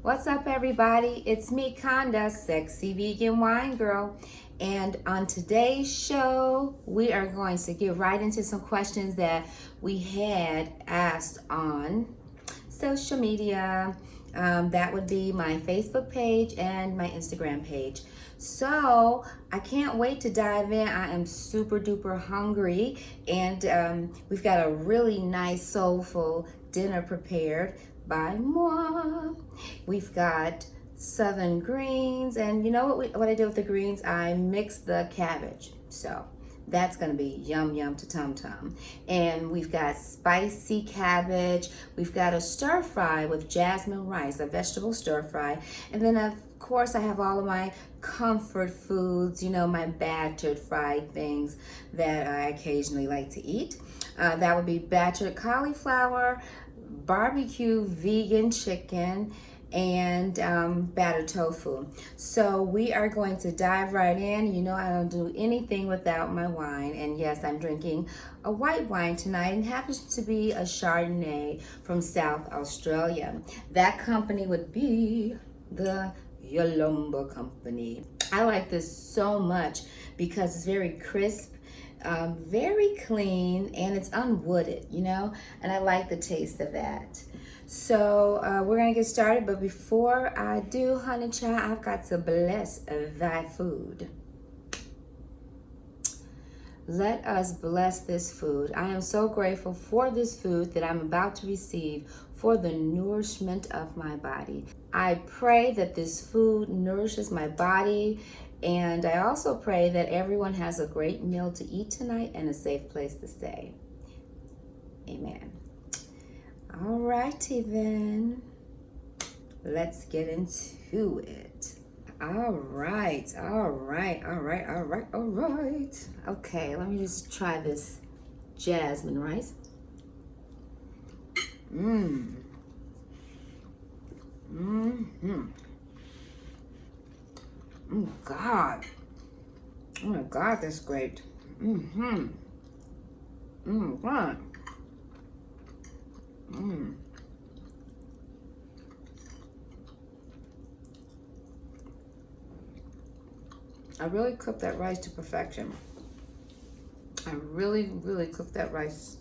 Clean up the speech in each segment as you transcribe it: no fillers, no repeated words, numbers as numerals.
What's up, everybody? It's me, Conda, sexy vegan wine girl. And on today's show, we are going to get right into some questions that we had asked on social media. That would be my Facebook page and my Instagram page. So I can't wait to dive in. I am super duper hungry, and we've got a really nice, soulful dinner prepared by moi. We've got southern greens, and you know what I did with the greens? I mixed the cabbage. So that's gonna be yum yum to tum tum. And we've got spicy cabbage. We've got a stir fry with jasmine rice, a vegetable stir fry. And then of course I have all of my comfort foods, you know, my battered fried things that I occasionally like to eat. That would be battered cauliflower, barbecue vegan chicken, and battered tofu. So we are going to dive right in. You know, I don't do anything without my wine, and yes, I'm drinking a white wine tonight, and happens to be a Chardonnay from South Australia. That company would be the Yalumba Company. I like this so much because it's very crisp, very clean, and it's unwooded, you know, and I like the taste of that. So we're gonna get started, but before I do, honey child, I've got to bless thy food. Let us bless this food. I am so grateful for this food that I'm about to receive for the nourishment of my body. I pray that this food nourishes my body, and I also pray that everyone has a great meal to eat tonight and a safe place to stay. Amen. Alrighty then, let's get into it. All right. Okay, let me just try this jasmine rice. Oh God. Oh my God, that's great. God. I really cooked that rice to perfection. I really cooked that rice.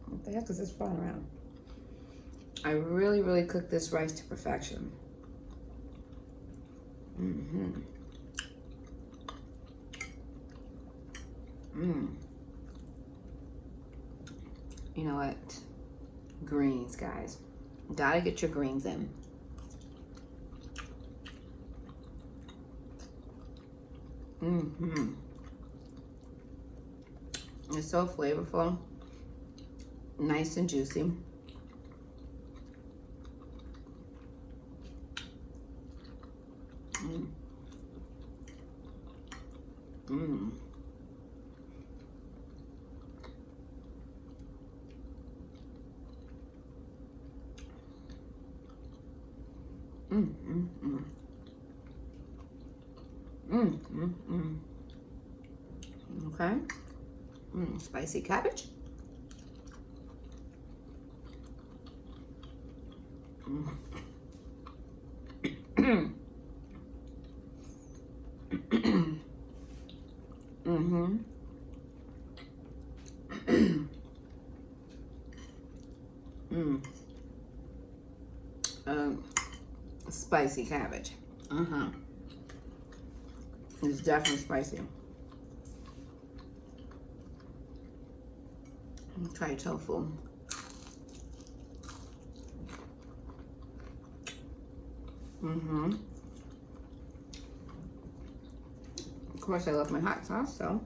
What the heck is this falling around? I really cooked this rice to perfection. You know what? Greens, guys. Gotta get your greens in. It's so flavorful, nice and juicy. Okay. Spicy cabbage. Spicy cabbage. It's definitely spicy. Try tofu. Of course, I love my hot sauce, so.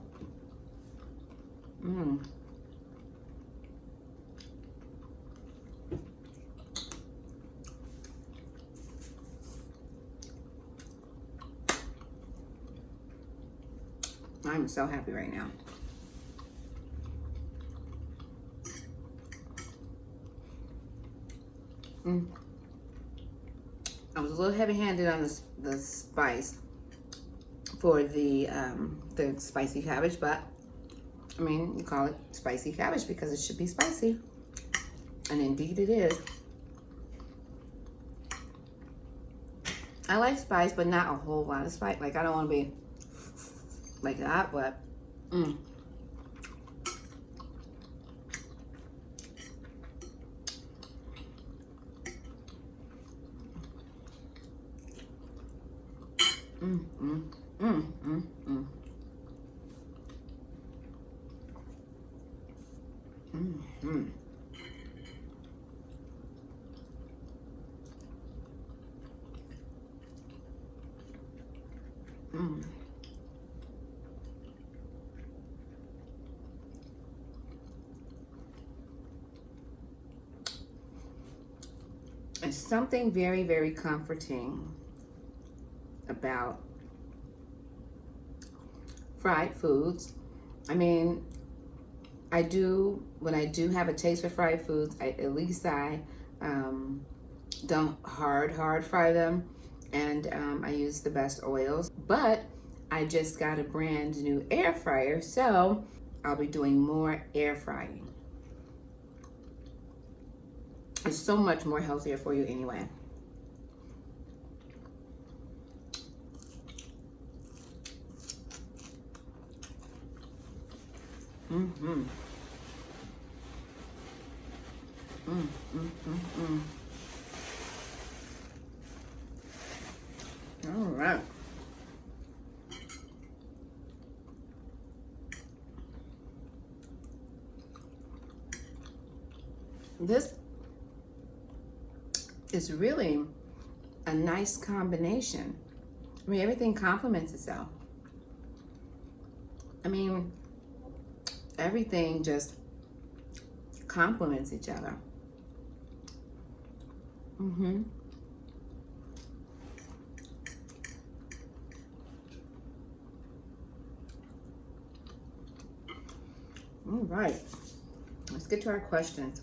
I'm so happy right now. I was a little heavy-handed on the spice for the spicy cabbage, but I mean, you call it spicy cabbage because it should be spicy, and indeed it is. I like spice, but not a whole lot of spice. Like, I don't want to be like that, but mm. Mm, mm, mm, mm, mm. Mm, mm. Mm. It's something very, very comforting about fried foods. I mean, when I do have a taste for fried foods, at least I don't hard fry them, and I use the best oils. But I just got a brand new air fryer, so I'll be doing more air frying. It's so much more healthier for you anyway. Mm-hmm. Mm, mm, mm, mm. All right. This is really a nice combination. I mean, everything complements itself. I mean, everything just complements each other. Mm-hmm. All right. Let's get to our questions.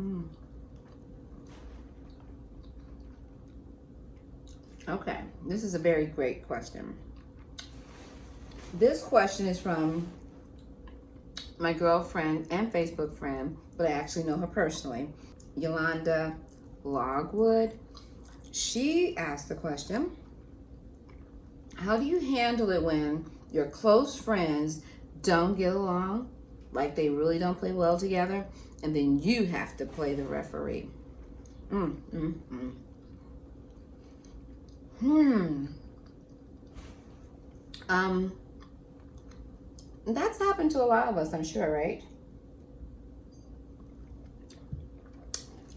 Mm. Okay, this is a very great question. This question is from my girlfriend and Facebook friend, but I actually know her personally, Yolanda Logwood. She asked the question, how do you handle it when your close friends don't get along, like they really don't play well together, and then you have to play the referee? That's happened to a lot of us, I'm sure, right?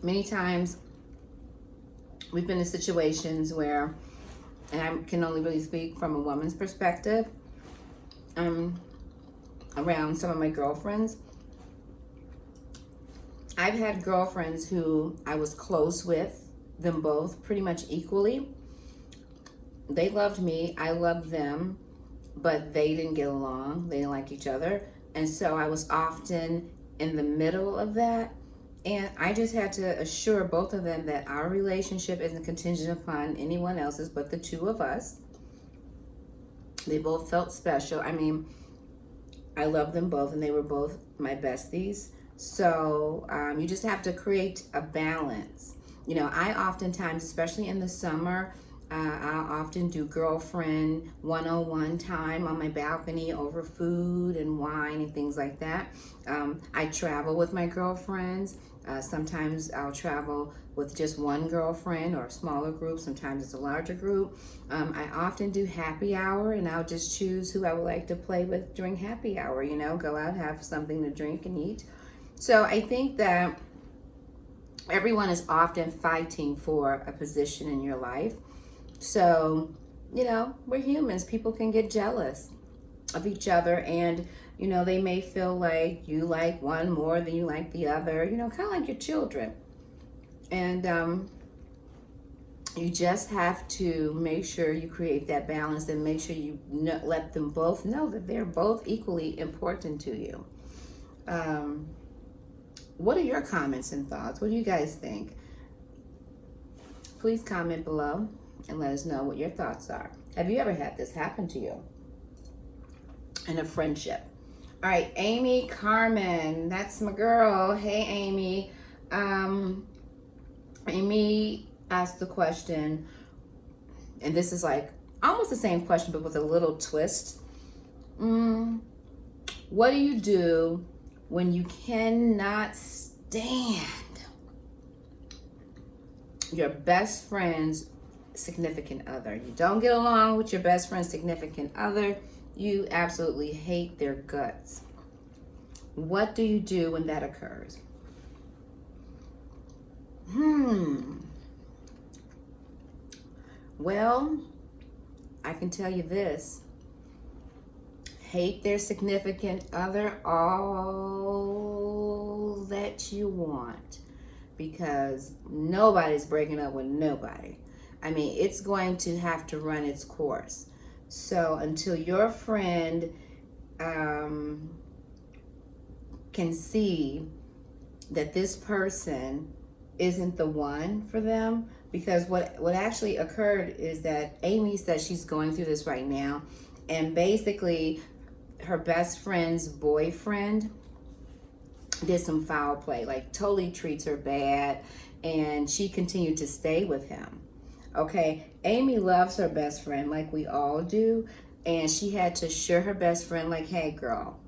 Many times we've been in situations where, and I can only really speak from a woman's perspective, around some of my girlfriends. I've had girlfriends who I was close with, them both pretty much equally. They loved me, I loved them, but they didn't get along. They didn't like each other. And so I was often in the middle of that. And I just had to assure both of them that our relationship isn't contingent upon anyone else's but the two of us. They both felt special. I mean, I love them both, and they were both my besties. So you just have to create a balance. You know, I oftentimes, especially in the summer, I'll often do girlfriend one-on-one time on my balcony over food and wine and things like that. I travel with my girlfriends. Sometimes I'll travel with just one girlfriend or a smaller group. Sometimes it's a larger group. I often do happy hour, and I'll just choose who I would like to play with during happy hour, you know, go out, have something to drink and eat. So I think that everyone is often fighting for a position in your life. So, you know, we're humans. People can get jealous of each other, and, you know, they may feel like you like one more than you like the other, you know, kind of like your children. And you just have to make sure you create that balance, and make sure you let them both know that they're both equally important to you. What are your comments and thoughts? What do you guys think? Please comment below and let us know what your thoughts are. Have you ever had this happen to you in a friendship? All right, Amy Carmen, that's my girl. Hey, Amy. Amy asked the question, and this is like almost the same question, but with a little twist. What do you do when you cannot stand your best friend's significant other? You don't get along with your best friend's significant other. You absolutely hate their guts. What do you do when that occurs? Well, I can tell you this. Hate their significant other all that you want, because nobody's breaking up with nobody. I mean, it's going to have to run its course. So until your friend can see that this person isn't the one for them, because what actually occurred is that Amy says she's going through this right now, and basically her best friend's boyfriend did some foul play, like totally treats her bad, and she continued to stay with him. Okay, Amy loves her best friend like we all do, and she had to assure her best friend, like, hey girl,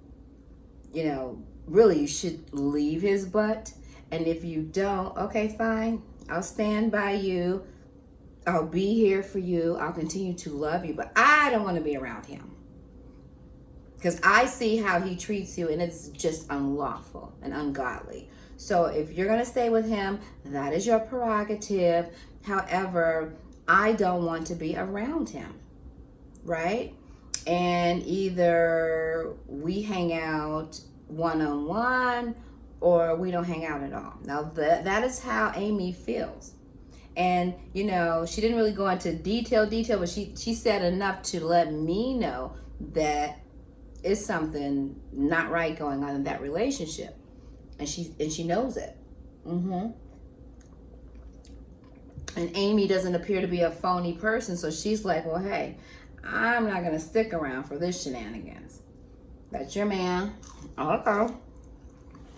you know, really you should leave his butt, and if you don't, okay, fine, I'll stand by you, I'll be here for you, I'll continue to love you, but I don't want to be around him, because I see how he treats you, and it's just unlawful and ungodly. So if you're going to stay with him, that is your prerogative. However, I don't want to be around him, right? And either we hang out one-on-one or we don't hang out at all. Now, that is how Amy feels. And, you know, she didn't really go into detail, but she said enough to let me know that it's something not right going on in that relationship. And she knows it. And Amy doesn't appear to be a phony person, so she's like, well, hey, I'm not gonna stick around for this shenanigans. That's your man. Okay,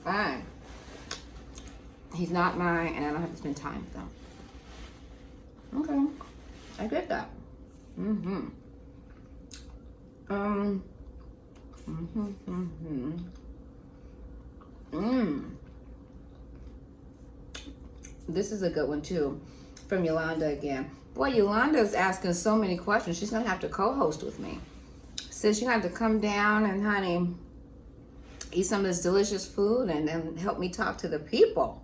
fine. He's not mine, and I don't have to spend time with him. Okay, I get that. This is a good one too, from Yolanda again. Boy, Yolanda is asking so many questions. She's gonna have to co-host with me. Says you're gonna have to come down and, honey, eat some of this delicious food and help me talk to the people.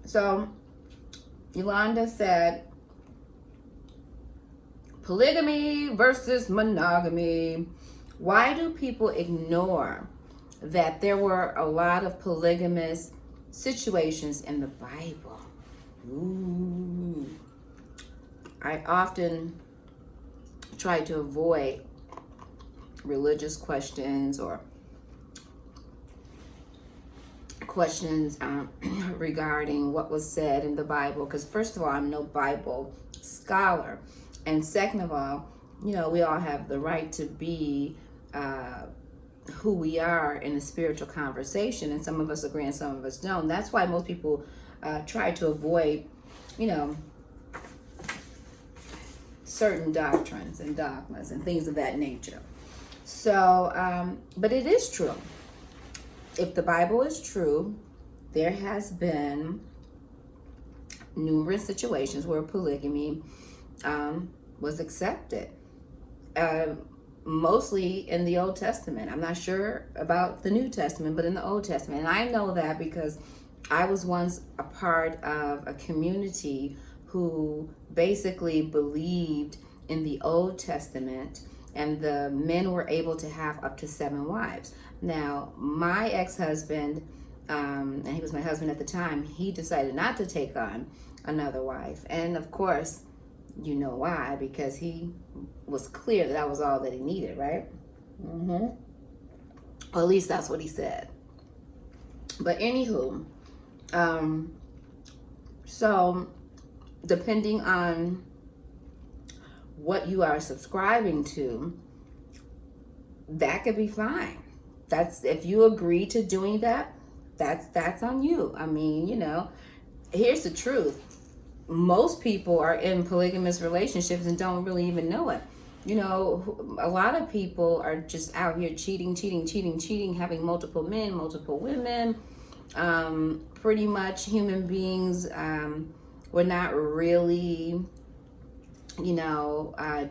So Yolanda said, polygamy versus monogamy. Why do people ignore that there were a lot of polygamous situations in the Bible? Ooh. I often try to avoid religious questions or questions regarding what was said in the Bible, because first of all, I'm no Bible scholar, and second of all, you know, we all have the right to be who we are in a spiritual conversation, and some of us agree and some of us don't. That's why most people try to avoid, you know, certain doctrines and dogmas and things of that nature. So, but it is true. If the Bible is true, there has been numerous situations where polygamy was accepted. Mostly in the Old Testament. I'm not sure about the New Testament, but in the Old Testament. And I know that because I was once a part of a community who basically believed in the Old Testament, and the men were able to have up to 7 wives. Now, my ex-husband, and he was my husband at the time, he decided not to take on another wife. And of course, you know why, because he was clear that was all that he needed, right? Well, at least that's what he said. But anywho, so depending on what you are subscribing to, that could be fine. That's, if you agree to doing that, that's on you. I mean, you know, here's the truth. most people are in polygamous relationships and don't really even know it. You know, a lot of people are just out here cheating, having multiple men, multiple women. Pretty much human beings were not really,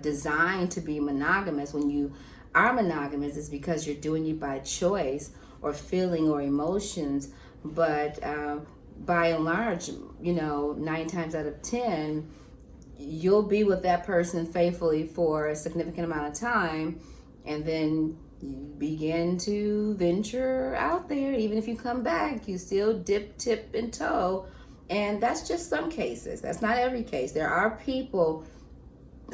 designed to be monogamous. When you are monogamous, it's because you're doing it by choice or feeling or emotions. But by and large, 9 times out of 10, you'll be with that person faithfully for a significant amount of time, and then you begin to venture out there. Even if you come back, you still dip, tip, and toe. And that's just some cases. That's not every case. There are people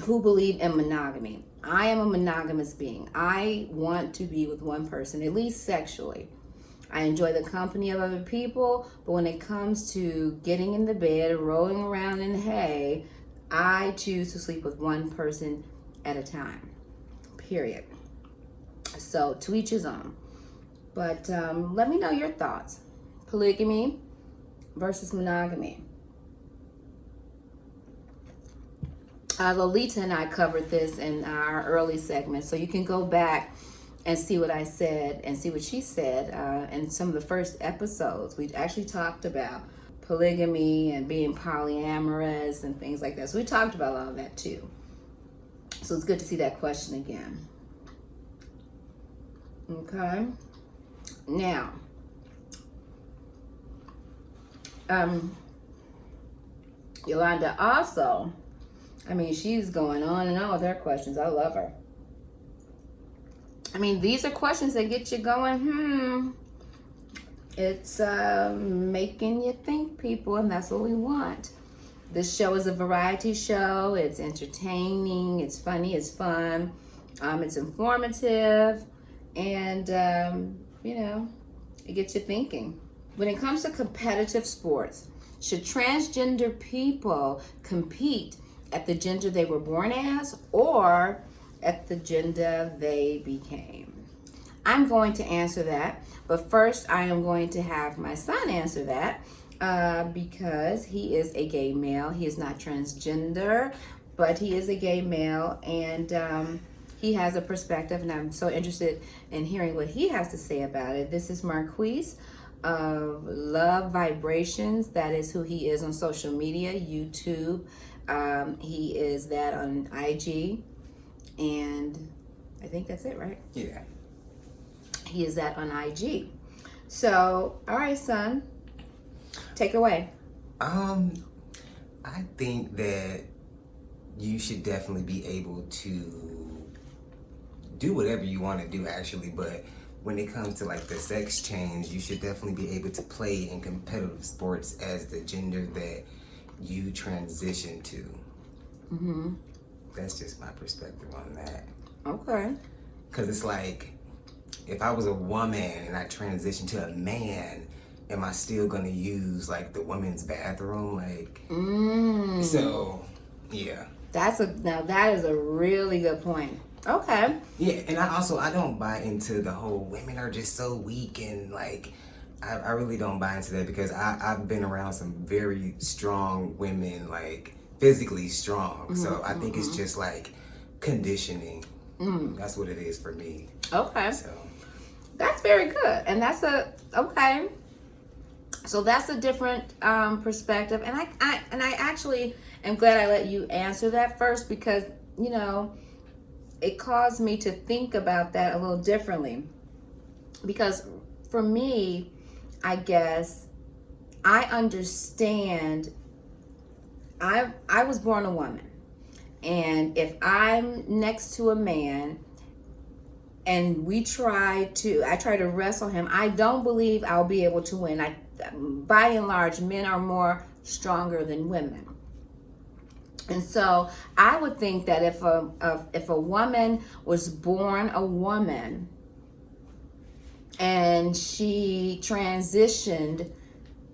who believe in monogamy. I am a monogamous being. I want to be with one person, at least sexually. I enjoy the company of other people, but when it comes to getting in the bed, rolling around in hay, I choose to sleep with one person at a time, period. So to each his own. But let me know your thoughts. Polygamy versus monogamy. Lolita and I covered this in our early segment, so you can go back and see what I said and see what she said in some of the first episodes. We actually talked about polygamy and being polyamorous and things like that. So we talked about all of that too. So it's good to see that question again. Okay. Now, Yolanda also, she's going on and on with her questions. I love her. These are questions that get you going, It's making you think, people, and that's what we want. This show is a variety show. It's entertaining, it's funny, it's fun, it's informative, and, it gets you thinking. When it comes to competitive sports, should transgender people compete at the gender they were born as or at the gender they became? I'm going to answer that, but first I am going to have my son answer that because he is a gay male. He is not transgender, but he is a gay male, and he has a perspective, and I'm so interested in hearing what he has to say about it. This is Marquise of Love Vibrations. That is who he is on social media, YouTube. He is that on IG, and I think that's it, right? Yeah. He is that on IG. So, all right, son, take it away. I think that you should definitely be able to do whatever you want to do, actually, but when it comes to like the sex change, you should definitely be able to play in competitive sports as the gender that you transition to. Mm-hmm. That's just my perspective on that. Okay. Because it's like, if I was a woman and I transitioned to a man, am I still going to use like the women's bathroom? Like, so, yeah. Now that is a really good point. Okay. Yeah, and I don't buy into the whole women are just so weak, and like I really don't buy into that, because I've been around some very strong women, like physically strong. So I think it's just like conditioning. That's what it is for me. Okay. So that's very good. And that's okay. So that's a different perspective. And I actually am glad I let you answer that first, because, it caused me to think about that a little differently. Because for me, I guess I understand, I was born a woman. And if I'm next to a man and I try to wrestle him, I don't believe I'll be able to win. By and large, men are more stronger than women. And so I would think that if a woman was born a woman and she transitioned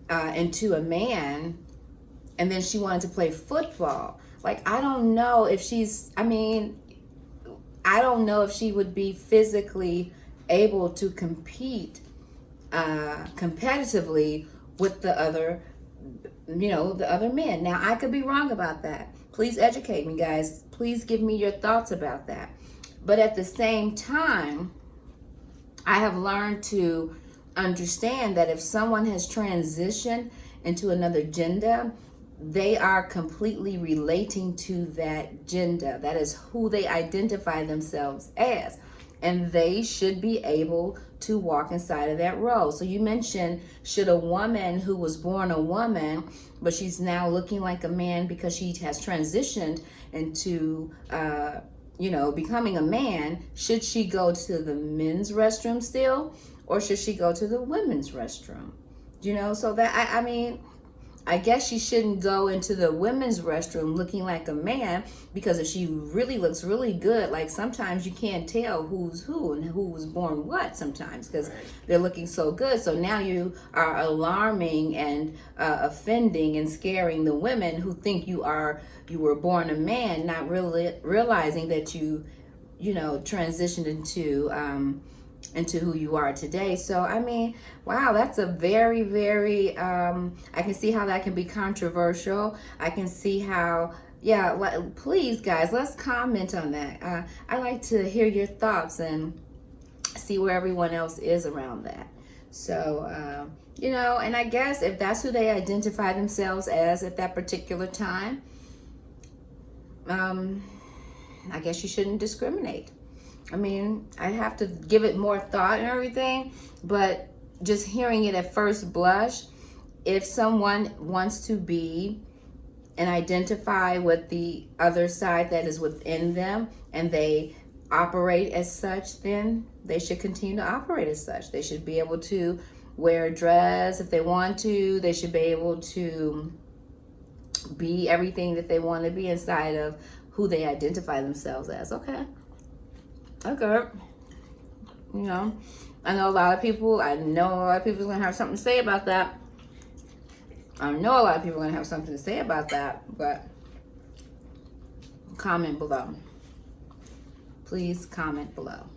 into a man, and then she wanted to play football, like, I don't know if she would be physically able to compete competitively with the other the other men. Now, I could be wrong about that. Please educate me, guys. Please give me your thoughts about that. But at the same time, I have learned to understand that if someone has transitioned into another gender, they are completely relating to that gender. That is who they identify themselves as. And they should be able to walk inside of that role. So you mentioned, should a woman who was born a woman, but she's now looking like a man because she has transitioned into, becoming a man, should she go to the men's restroom still? Or should she go to the women's restroom? So that, I guess she shouldn't go into the women's restroom looking like a man, because if she really looks really good, like sometimes you can't tell who's who and who was born what sometimes because they're looking so good. So now you are alarming and offending and scaring the women who think you were born a man, not really realizing that you transitioned into who you are today. So wow, that's a very, very I can see how that can be controversial. I can see how, please guys, let's comment on that. I like to hear your thoughts and see where everyone else is around that. So and I guess if that's who they identify themselves as at that particular time, I guess you shouldn't discriminate. I have to give it more thought and everything, but just hearing it at first blush, if someone wants to be and identify with the other side that is within them and they operate as such, then they should continue to operate as such. They should be able to wear a dress if they want to. They should be able to be everything that they want to be inside of who they identify themselves as. Okay. I know a lot of people are gonna have something to say about that. But comment below. Please comment below.